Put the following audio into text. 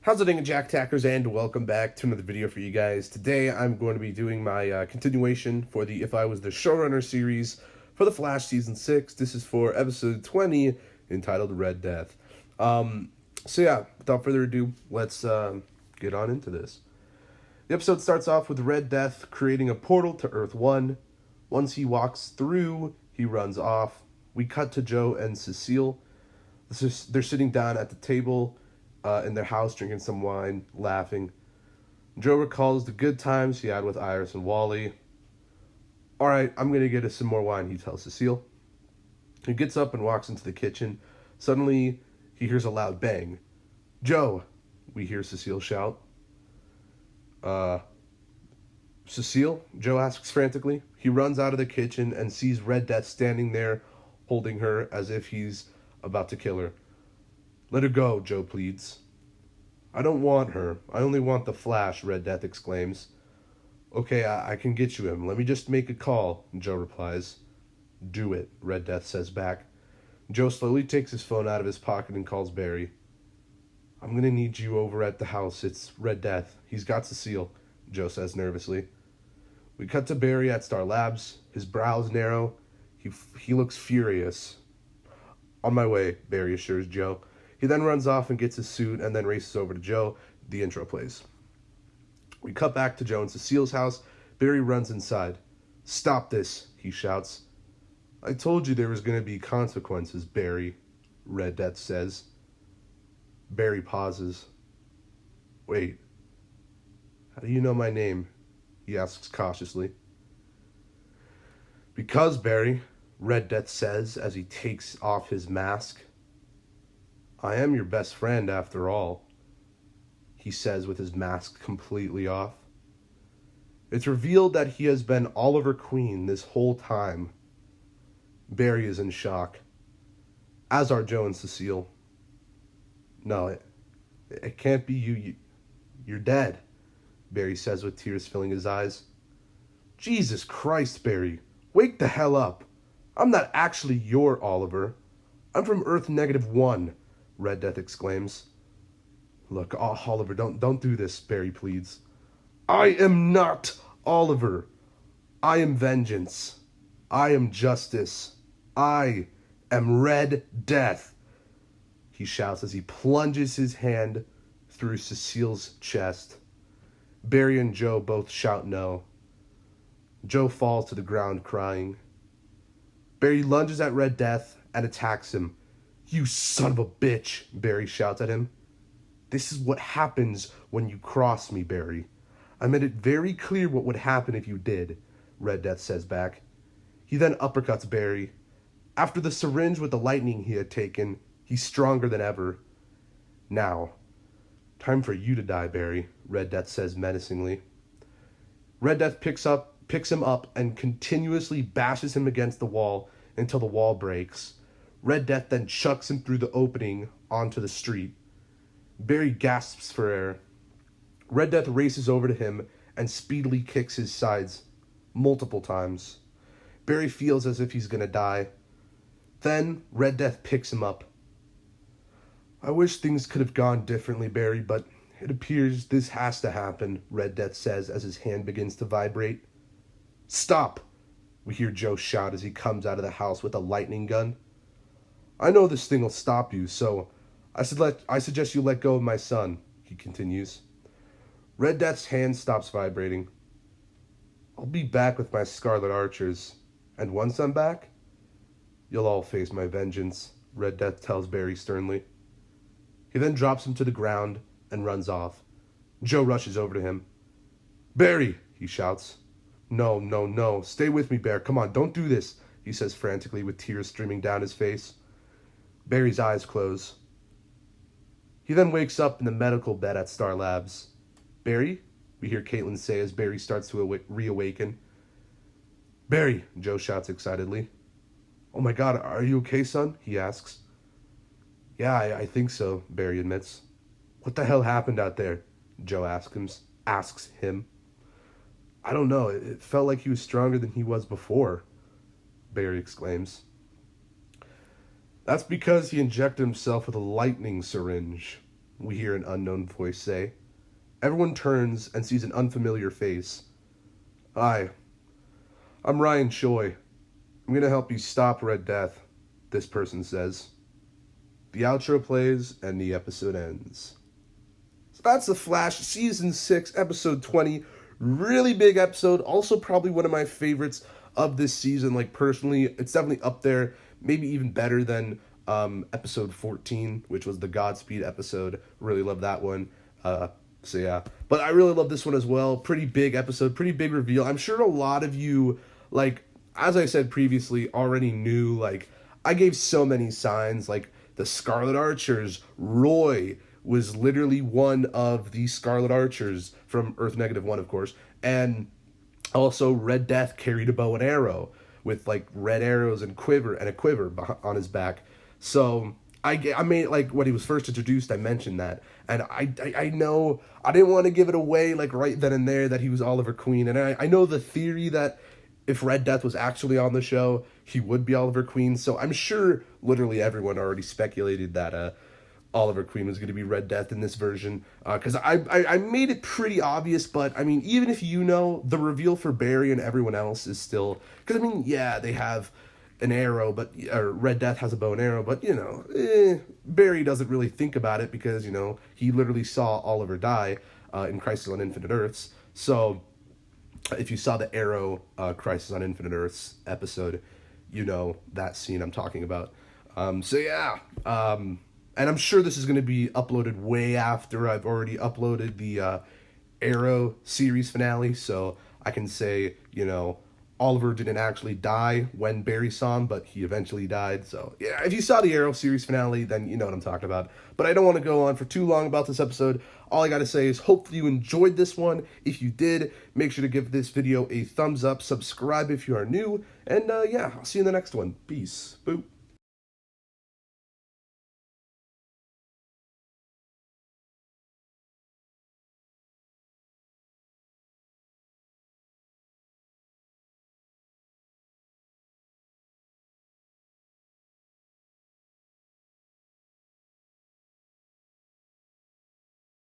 How's it going, Jack Tackers, and welcome back to another video for you guys. Today I'm going to be doing my continuation for the If I Was the Showrunner series for The Flash Season 6. This is for episode 20, entitled Red Death. Without further ado, let's get on into this. The episode starts off with Red Death creating a portal to Earth 1. Once he walks through, he runs off. We cut to Joe and Cecile. They're sitting down at the table in their house, drinking some wine, laughing. Joe recalls the good times he had with Iris and Wally. "All right, I'm going to get us some more wine," he tells Cecile. He gets up and walks into the kitchen. Suddenly, he hears a loud bang. "Joe!" we hear Cecile shout. Cecile?" Joe asks frantically. He runs out of the kitchen and sees Red Death standing there, holding her as if he's about to kill her. "Let her go," Joe pleads. "I don't want her. I only want the Flash," Red Death exclaims. "Okay, I can get you him. Let me just make a call," Joe replies. "Do it," Red Death says back. Joe slowly takes his phone out of his pocket and calls Barry. "I'm gonna need you over at the house. It's Red Death. He's got Cecile," Joe says nervously. We cut to Barry at Star Labs. His brows narrow. He looks furious. "On my way," Barry assures Joe. He then runs off and gets his suit and then races over to Joe. The intro plays. We cut back to Joe and Cecile's house. Barry runs inside. "Stop this," he shouts. "I told you there was going to be consequences, Barry," Red Death says. Barry pauses. "Wait, how do you know my name?" he asks cautiously. "Because, Barry," Red Death says as he takes off his mask. "I am your best friend, after all," he says with his mask completely off. It's revealed that he has been Oliver Queen this whole time. Barry is in shock, as are Joe and Cecile. "No, it can't be you. You're dead," Barry says with tears filling his eyes. "Jesus Christ, Barry, wake the hell up. I'm not actually your Oliver. I'm from Earth -1, Red Death exclaims. "Look, Oliver, don't do this," Barry pleads. "I am not Oliver. I am vengeance. I am justice. I am Red Death," he shouts as he plunges his hand through Cecile's chest. Barry and Joe both shout no. Joe falls to the ground crying. Barry lunges at Red Death and attacks him. "You son of a bitch," Barry shouts at him. "This is what happens when you cross me, Barry. I made it very clear what would happen if you did," Red Death says back. He then uppercuts Barry. After the syringe with the lightning he had taken, he's stronger than ever. "Now, time for you to die, Barry," Red Death says menacingly. Red Death picks him up and continuously bashes him against the wall until the wall breaks. Red Death then chucks him through the opening onto the street. Barry gasps for air. Red Death races over to him and speedily kicks his sides multiple times. Barry feels as if he's gonna die. Then Red Death picks him up. "I wish things could have gone differently, Barry, but it appears this has to happen," Red Death says as his hand begins to vibrate. "Stop!" we hear Joe shout as he comes out of the house with a lightning gun. "I know this thing will stop you, so I suggest you let go of my son," he continues. Red Death's hand stops vibrating. "I'll be back with my Scarlet Archers, and once I'm back, you'll all face my vengeance," Red Death tells Barry sternly. He then drops him to the ground and runs off. Joe rushes over to him. "Barry!" he shouts. No, stay with me, Bear. Come on, don't do this," he says frantically with tears streaming down his face. Barry's eyes close. He then wakes up in the medical bed at Star Labs. "Barry?" we hear Caitlin say as Barry starts to reawaken. "Barry!" Joe shouts excitedly. "Oh my God, are you okay, son?" he asks. "Yeah, I think so," Barry admits. "What the hell happened out there?" Joe asks him. "I don't know. It felt like he was stronger than he was before," Barry exclaims. "That's because he injected himself with a lightning syringe," we hear an unknown voice say. Everyone turns and sees an unfamiliar face. Hi, I'm Ryan Choi. I'm gonna help you stop Red Death, this person says. The outro plays and the episode ends. So that's The Flash, Season 6, Episode 20. Really big episode. Also probably one of my favorites of this season. Like, personally, it's definitely up there. Maybe even better than Episode 14, which was the Godspeed episode. Really love that one. So yeah. But I really love this one as well. Pretty big episode. Pretty big reveal. I'm sure a lot of you, like, as I said previously, already knew, like, I gave so many signs, like, the Scarlet Archers, Roy was literally one of the Scarlet Archers from Earth -1, of course, and also Red Death carried a bow and arrow with, like, red arrows and a quiver on his back. So I made, like, when he was first introduced, I mentioned that, and I know I didn't want to give it away, like, right then and there that he was Oliver Queen, and I know the theory that if Red Death was actually on the show, he would be Oliver Queen. So I'm sure literally everyone already speculated that Oliver Queen was going to be Red Death in this version. Because I made it pretty obvious, but I mean, even if you know, the reveal for Barry and everyone else is still... Because I mean, yeah, they have an arrow, but or Red Death has a bow and arrow, but you know, Barry doesn't really think about it because, you know, he literally saw Oliver die in Crisis on Infinite Earths. So if you saw the Arrow Crisis on Infinite Earths episode, you know that scene I'm talking about. So yeah, and I'm sure this is going to be uploaded way after I've already uploaded the Arrow series finale, so I can say, you know, Oliver didn't actually die when Barry saw him, but he eventually died. So yeah, if you saw the Arrow series finale, then you know what I'm talking about. But I don't want to go on for too long about this episode. All I got to say is hopefully you enjoyed this one. If you did, make sure to give this video a thumbs up, subscribe if you are new, and yeah, I'll see you in the next one. Peace. Boop.